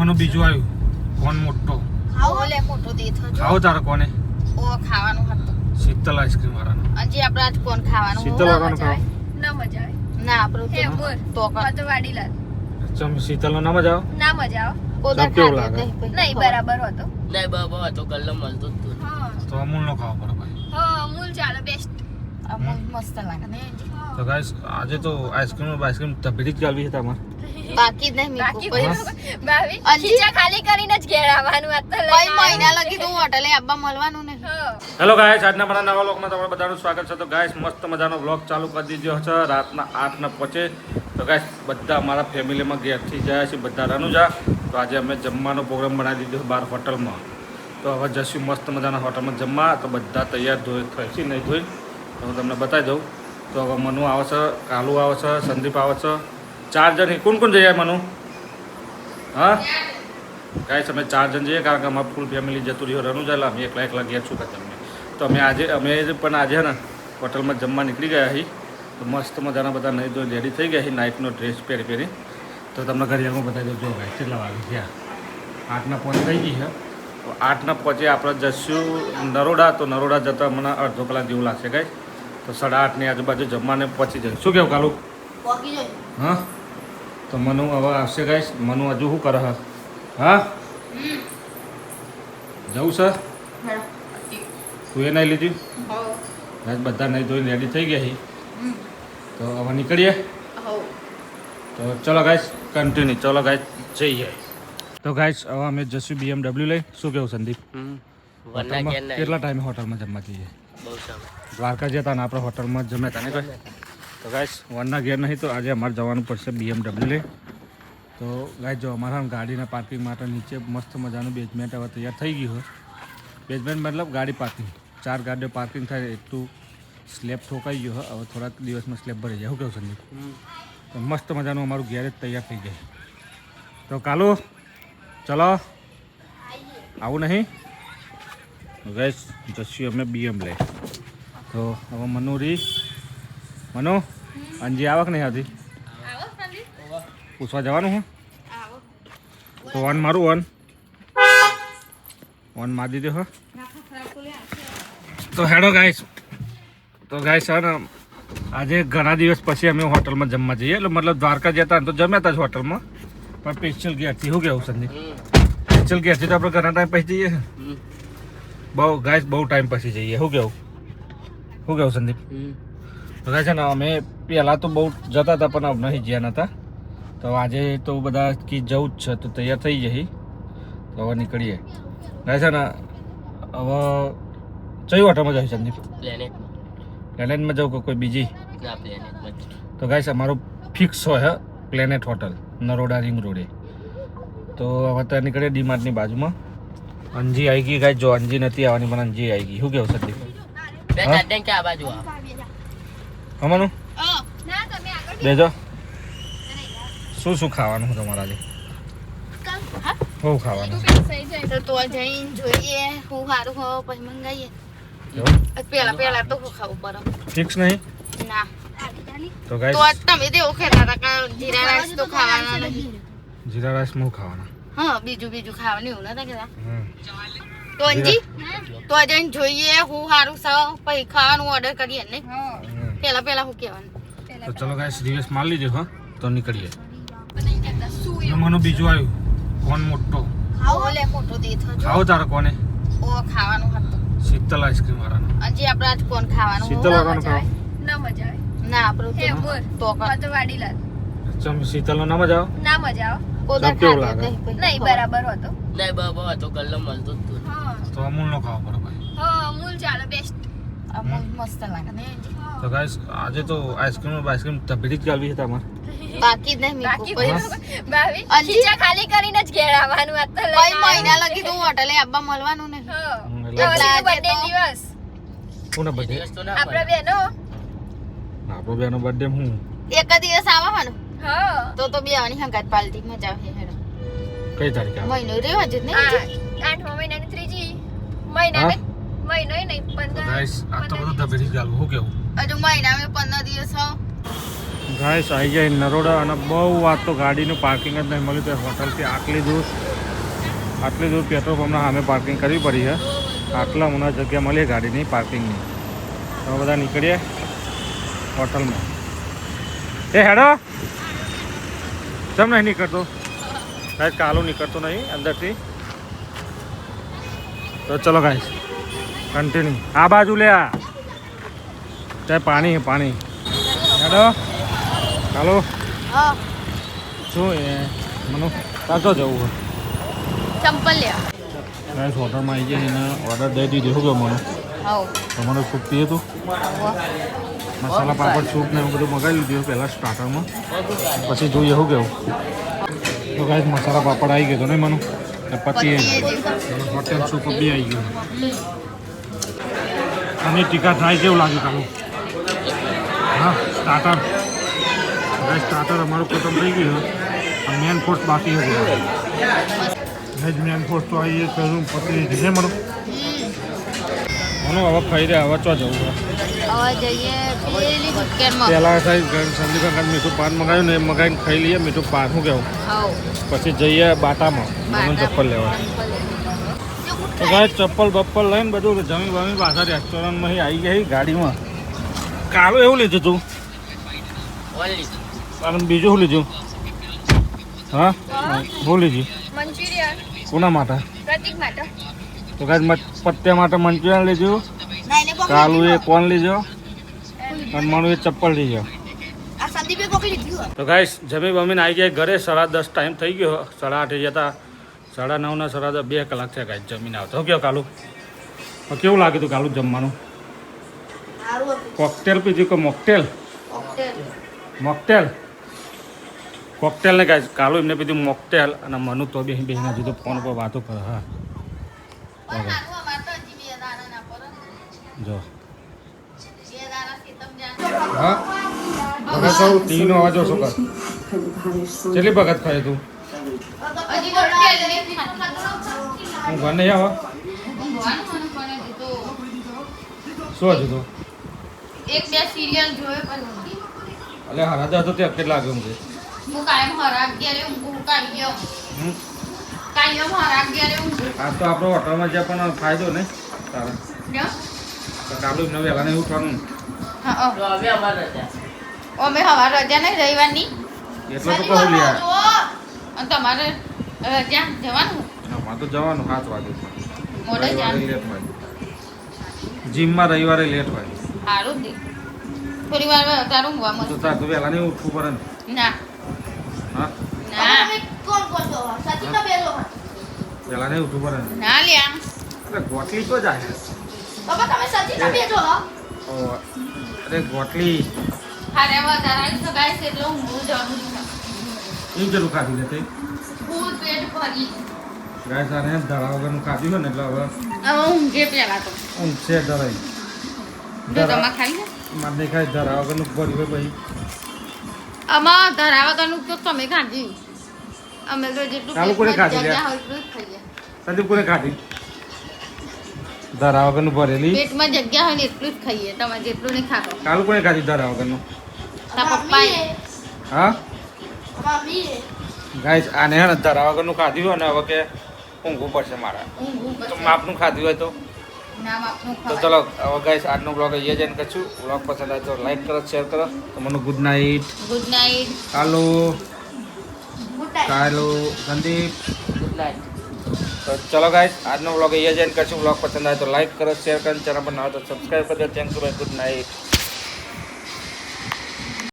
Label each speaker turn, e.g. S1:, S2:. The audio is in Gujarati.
S1: જમવાનું બીજું આવ્યું. કોણ મોટો
S2: ખાઓ લે મોટો દેથો જો
S1: ખાઓ તારે કોને?
S2: ઓ ખાવાનું હતું
S1: શીતલ આઈસ્ક્રીમ વાળાનો.
S2: અંજી આપણે આજ કોણ ખાવાનું
S1: શીતલ વાળાનો ખાવ.
S3: ના મજા આવે
S2: ના આપણું
S3: હે મોર
S2: તો
S3: તો વાડીલાલ
S1: ચમ શીતલનો નામ જ આવો.
S3: ના મજા આવે
S2: કોદા
S1: કેવું
S2: ખાધો
S1: લાગે?
S3: નહીં બરાબર હતો
S4: નહીં બાબા તો કલ્લો મળતો જ તું.
S3: હા
S1: તો અમૂલનો ખાવો પડે ભાઈ.
S3: હા અમૂલ ચાલે બેસ્ટ
S2: અમુક મસ્ત લાગે ને અંજી
S1: તો ગાઈસ આજે તો આઈસ્ક્રીમ તબેડી જ ગાલવી છે તમારે.
S2: બાકી જ નહીં
S3: બાકી
S2: મીકું
S3: ભાવી
S2: અંજી?
S3: ખીચા ખાલી કરીને જ ઘેર આવવાનું આ તો
S2: કોઈ મહિના લગી તો હોટલે આબા મળવાનું ને
S3: હા
S1: હેલો ગાઈસ, આજના મારા નવા વ્લોગમાં તમારું બધાનું સ્વાગત છે. તો ગાઈસ મસ્ત મજાનો વ્લોગ ચાલુ કરી દીધો છે રાતના 8:05. તો ગાઈસ બધા અમારા ફેમિલીમાં ઘેરથી જાય છે, બધા રનુજા. તો આજે અમે જમવાનો પ્રોગ્રામ બનાવી દીધો બહાર હોટલમાં. તો હવે જશું મસ્ત મજાના હોટલમાં જમવા. તો બધા તૈયાર થઈ છે, નહીં ધોઈ તો હું તમને બતાવી દઉં. તો હવે મનુ આવે છે, કાલુ આવે છે, સંદીપ આવે છે, 4 જણ. કોણ કોણ જઈએ મનુ? હા ગાઈસ અમે 4 જણ જઈએ, કારણ કે અમારું ફૂલ ફેમિલી જતું રહ્યું રનુજા, એટલે અમે એકલા ઘેર છું તમને. તો અમે પણ આજે ને હોટલમાં જમવા નીકળી ગયા છીએ. તો મસ્ત મજાના બધા નહીં ધોઈ રેડી થઈ ગયા છીએ, નાઇટનો ડ્રેસ પહેરી. તો તમને ઘડિયાળમાં બતાવી દઉં. જો ગાઈસ કેટલા વાગે ગયા, 8:05 થઈ ગઈ છે. તો 8:05 આપણે જઈશું નરોડા. તો નરોડા જતાં મને અડધો કલાક જેવું લાગશે ગાઈસ. તો 8:30ની આજુબાજુ જમવાને પહોંચી જાય. શું કેવું કાલુ?
S2: પોકી જાય
S1: હા તો મનુ હવે આવશે ગાઈસ. મનુ હજુ શું કરે? હા જવું છે? તું એ નહીં લીધું? ગાઈસ બધા નહીં ધોઈને રેડી થઈ ગયા છીએ. તો હવે નીકળીએ. તો ચલો ગાઈસ કન્ટિન્યુ. ચલો ગાઈસ જઈએ. તો ગાઈસ હવે અમે જશું BMW લઈ. શું કેવું સંદીપ? કેટલા ટાઈમે હોટલમાં જમવા જઈએ?
S4: બહુ સારું.
S1: દ્વારકા જતા ને આપણે હોટલમાં જમ્યા હતા ને કોઈ. તો ગાઈસ વનના ઘેર નહીં, તો આજે અમારે જવાનું પડશે BMW લઈ. તો ગાઈસ જો અમારા ગાડીના પાર્કિંગ માટે નીચે મસ્ત મજાનું બેઝમેન્ટ હવે તૈયાર થઈ ગયું હોય. બેઝમેન્ટ મતલબ ગાડી પાર્કિંગ, 4 ગાડીઓ પાર્કિંગ થાય એટલું સ્લેબ ઠોકાઈ ગયો હોય. હવે થોડાક દિવસમાં સ્લેબ ભરી જાય. શું કહું સંદીપ? તો મસ્ત મજાનું અમારું ગેરેજ તૈયાર થઈ જાય. તો કાલુ ચલો આવું નહીં? ગાઈસ જશું અમે BM લઈ. તો હવે મનુ અંજી આવક નહીં આવતી? પૂછવા જવાનું હું? તો વન મારું વન મારી દીધો હો. તો હેડો ગાઈસ. તો ગાઈસ ને આજે ઘણા દિવસ પછી અમે હોટલમાં જમવા જઈએ. એટલે મતલબ દ્વારકા જતા તો જમ્યા હતા જ હોટલમાં, પણ સ્પેશિયલ ગેરથી. શું કેવું સંદીપ? સ્પેશિયલ ગેરથી તો આપણે ઘણા ટાઈમ પછી જઈએ. બહુ ટાઈમ પછી જઈએ. શું કેવું સંદીપ? તો ગાઈસ છે ને અમે પહેલાં તો બહુ જતા હતા, પણ હવે નહીં ગયા નહોતા. તો આજે તો બધા કી જવું જ છે, તો તૈયાર થઈ જઈએ. તો હવે નીકળીએ. ગાઈસ છે ને હવે કઈ હોટલમાં જઈએ સંદીપ? પ્લેનેટમાં જવું કે કોઈ બીજી? તો ગાઈસ અમારું ફિક્સ હોય પ્લેનેટ હોટલ, નરોડા રિંગ રોડે. તો હવે ત્યાં નીકળીએ ડીમાર્ટની બાજુમાં. અંજી આવી ગઈ ગાઈસ. જો અંજી નથી આવવાની, પણ અંજી આવી ગઈ. શું કેવું સંદીપ? અમારું
S3: ના તમે આગળ
S1: બેજો. શું ખાવાનું છે તમારા આજે? શું ખાવાનું છે?
S3: સહી જાય
S2: તો જઈને જોઈએ હું સારું હો પછી મંગાઈએ.
S1: એવું
S2: પેલા તો હું ખાવું પડે
S1: ફિક્સ નહીં?
S2: ના
S1: તો
S2: તો
S1: ગાઈસ
S2: આજ તમે તેવું કહેતા હતા કે જીરા રાઈસ તો ખાવાના નહીં.
S1: જીરા રાઈસ હું ખાવાના.
S2: હા બીજું ખાવાનું એવું નતા કહેતા.
S1: હમ.
S2: તો અંજી તો જઈને જોઈએ હું સારું છે પછી ખાવાનું ઓર્ડર કરીએ ને.
S3: હા
S1: હમ.
S2: પેલા હું કહેવાનું?
S1: તો ચલો ગાઈસ રિવેસ માર લીધો. હા તો નીકળીએ.
S3: નહીં કહેતા શું
S1: જમવાનું બીજું આવ્યું. કોણ મોટો
S2: ખાઓ લે મોટો દેથો જો
S1: ખાઓ તારે કોને?
S2: ઓ ખાવાનું હતું
S1: શીતલ આઈસ્ક્રીમ વાળાનો.
S2: અંજી આપણે આજ કોણ ખાવાનું
S1: શીતલ વાળાનો ખાવ.
S3: ના મજા આવે
S2: ના આપણું
S3: હે મોર
S2: તો
S3: તો વાડીલાલ
S1: ચમ શીતલનો નામ જ આવો.
S3: ના મજા આવે
S2: કોદા
S1: કેવું
S2: ખાધો
S1: લાગે?
S3: નહીં બરાબર હતો
S4: નહીં બાબા તો કલ્લો મળતો જ તું.
S3: હા
S1: તો અમૂલનો ખાવો પડે ભાઈ.
S3: હા અમૂલ ચાલે બેસ્ટ
S2: અમુક મસ્ત લાગે ને અંજી
S1: તો ગાઈસ આજે તો આઈસ્ક્રીમ તબેડી જ ગાલવી છે તમારે.
S2: બાકી જ નહીં
S3: બાકી
S2: મીકું
S3: ભાવી
S2: અંજી?
S3: ખીચા ખાલી કરીને જ ઘેર આવવાનું આ તો
S2: કોઈ મહિના લગી તો હોટલે આબા મળવાનું ને
S3: હા
S1: એટલે
S3: બર્થડે દિવસ
S1: કોનો બર્થડે?
S4: દિવસ તો ના
S3: આપણા બેનો
S1: આપણો બેનો બર્થડે હું
S2: એક જ દિવસ આવવાનું
S3: હા
S2: તો બે આની હંગાત પાલટી મજા આવે હેડો.
S1: કઈ તારીખે આવે?
S2: મહિનો રહ્યો જ નહીં અંજી?
S3: 8મા મહિનાની ત્રીજી મહિના
S1: હા?
S3: મહિનો નહીં
S1: તો
S3: 15
S1: ગાઈસ આ તો બધું તબેડી જ ગાલવું. શું કેવું?
S2: હજુ મહિના 15 દિવસ હો
S1: ગાઈસ આવી જાય નરોડા અને બહુ વાત તો ગાડીનું પાર્કિંગ જ નહીં મળ્યું તો હોટલથી આટલી દૂર પેટ્રોલ પંપના સામે પાર્કિંગ કરવી પડી છે. આટલા મને જગ્યા મળી ગાડીની પાર્કિંગની. તો બધા નીકળીએ હોટલમાં. એ હેડો કેમ નહીં નીકળતો? ગાઈસ કાલો નીકળતો નહીં અંદરથી. તો ચલો ગાઈસ કન્ટિન્યુ. આ બાજુ લે આ ત્યાં પાણી હેડો હાલો. શું એ મને કાચો જવું હોય
S2: ચંપલ લેવા.
S1: ગાઈસ હોટલમાં આવી જાય એને ઓર્ડર દઈ દીધો શું મને
S2: હવ
S1: તમારે સૂપ પીએ તો મસાલા પાપડ સૂપ ને એવું બધું મગાવી લીધું પહેલાં સ્ટાર્ટરમાં. પછી જોઈએ શું કેવું. તો ગાઈસ મસાલા પાપડ આવી ગયો તો નહીં મને પતી હોટેલ સૂપ બી આવી ગયું. અને ટીકા ટ્રાય કેવું લાગ્યું કાલું? હા સ્ટાર્ટર અમારું ખતમ થઈ ગયું. મેન કોર્સ બાકી હતું. વેજ મેન કોર્સ તો આવી કરું પતી જશે મને હવે ખાઈ રહ્યા હવે ચો જવું
S2: હવે જઈએ પેલી દુકાનમાં.
S1: પહેલાં સાહેબ સંદીપ કાકા મીઠું પાન મંગાવ્યું ને એ મંગાવીને ખાઈ લઈએ મીઠું પાન શું કહેવું. પછી જઈએ બાટામાં મને ચપ્પલ લેવા. તો ગાય ચપ્પલ બપ્પલ લઈને બધું જમી બમી પાછા રેસ્ટોરન્ટમાં આવી ગઈ ગાડીમાં. કાલું એવું લીધું તું
S4: ઓનલી
S1: અને બીજું શું લીધું? હા શું લીધું?
S3: મંચુરિયન
S1: કોના માટે?
S3: પ્રતિક માટે.
S1: તો ગાય પત્યા માટે મંચુરિયન લીધું. કાલું એ કોણ લીધો અને મારું એ ચપ્પલ લીધો. તો ગાઈસ જમી બમીને આવી ગયા ઘરે. 10:30 ટાઈમ થઈ ગયો. 8:30 જતા 9:30 ને 10:30 2 કલાક થયા ગાઈસ જમીને આવતો. કેવું કાલું કેવું લાગ્યું તું કાલું જમવાનું? કોકટેલ પીધું કે મોકટેલ? કોકટેલ ને ગાઈસ કાલું એમને પીધું મોકટેલ અને મનુ તો બેહીને જુદો ફોન પર વાતો કરે. હા જો હા ભગત કહું ટીવીનો અવાજ ઓછો કર. કેટલી ભગત ખાય તું? હું ઘર નહીં આવા. શું હજુ તો
S2: એક બે સિરિયલ જોયો પણ
S1: એટલે હરાદા હતો તે કેટલા લાગ્યો છે?
S2: હું કાયમ હરાગ ગયા ઊંઘું કાઢ્યો કાયમ હરાગ ગયા ઊંઘું.
S1: આ તો આપણો હોટલમાં જ્યાં પણ ફાયદો ને તારા તો કાબલું એમને વહેલા નહીં ઉઠવાનું.
S2: હા
S4: તો હવે અમારે ત્યાં
S2: અમે હવા રજા નહીં રવિવારની.
S1: એટલે તો કહું લ્યા
S2: અને તમારે રજા જવાનું
S1: આમાં તો જવાનું 7 વાગે.
S2: મોડે જવાનું.
S1: લેટ હોય જીમમાં રવિવારે લેટ હોય.
S2: સારું જ થોડી વાર તારું ઊંઘવા
S1: તો
S2: મળે.
S1: તાર તો વહેલા નહીં ઉઠવું પડે ને.
S2: ના
S1: હા
S2: ના
S1: વહેલા નહીં ઉઠવું પડે ને.
S2: ના લ્યા
S1: અરે ગોટલી તો જાય. ઓ, અરે ગોટલી
S2: હારે વધારે તો ગાય છે એટલે ઊંઘવું જરૂરી છે.
S1: એમ જરૂર ખાધી નથી
S2: ફૂલ પેટ ભરી
S1: ગાય સાને ધરા વગરનું ખાધું હોય ને એટલે હવે
S2: હવે ઊંઘે પેલા તો
S1: ઊંઘશે ધરાઈ.
S2: જો તમારે ખાઈ ને
S1: મારે દેખાય ધરા વગરનું ભર્યું હોય પછી.
S2: આમાં ધરાવા કરનું તો તમે ખાધી. અમે તો જેટલું
S1: ચાલુ કોને
S2: પેટમાં
S1: ખાધી લે?
S2: જગ્યા હોય એટલું જ ખાઈએ.
S1: સંદીપ કોને ખાધી? ધરા વગરનું ભરેલી.
S2: પેટમાં જગ્યા હોય ને એટલું જ ખાઈએ. તમે જેટલું નહીં ખાતો
S1: કાલુ કોને ખાધી ધરા વગરનું?
S2: તારા પપ્પાએ
S1: હા ગાઈસ આને હે ને ધરા વગરનું ખાધું હોય ને હવે કે ઊંઘવું પડશે મારા.
S2: ઊંઘવું
S1: તો
S2: પછી
S1: માપનું ખાધું હોય તો
S2: નામ આપનું
S1: તો
S2: ખવાય.
S1: ચલો હવે ગાઈસ આજનો બ્લોગ અહીંયા જઈને કશું. બ્લોગ પસંદ આવે તો લાઈક કરો શેર કરો. તો મને ગુડ નાઇટ.
S2: Good night.
S1: કાલો કાલો સંદીપ.
S4: Good night.
S1: તો ચલો ગાઈસ આજનો બ્લોગ અહીંયા જઈને કશું. બ્લોગ પસંદ આવે તો લાઈક કરો શેર કરો. ચેનલ પર ના હોય તો સબસ્ક્રાઈબ કરજો. થેન્ક યુ ભાઈ. Good night.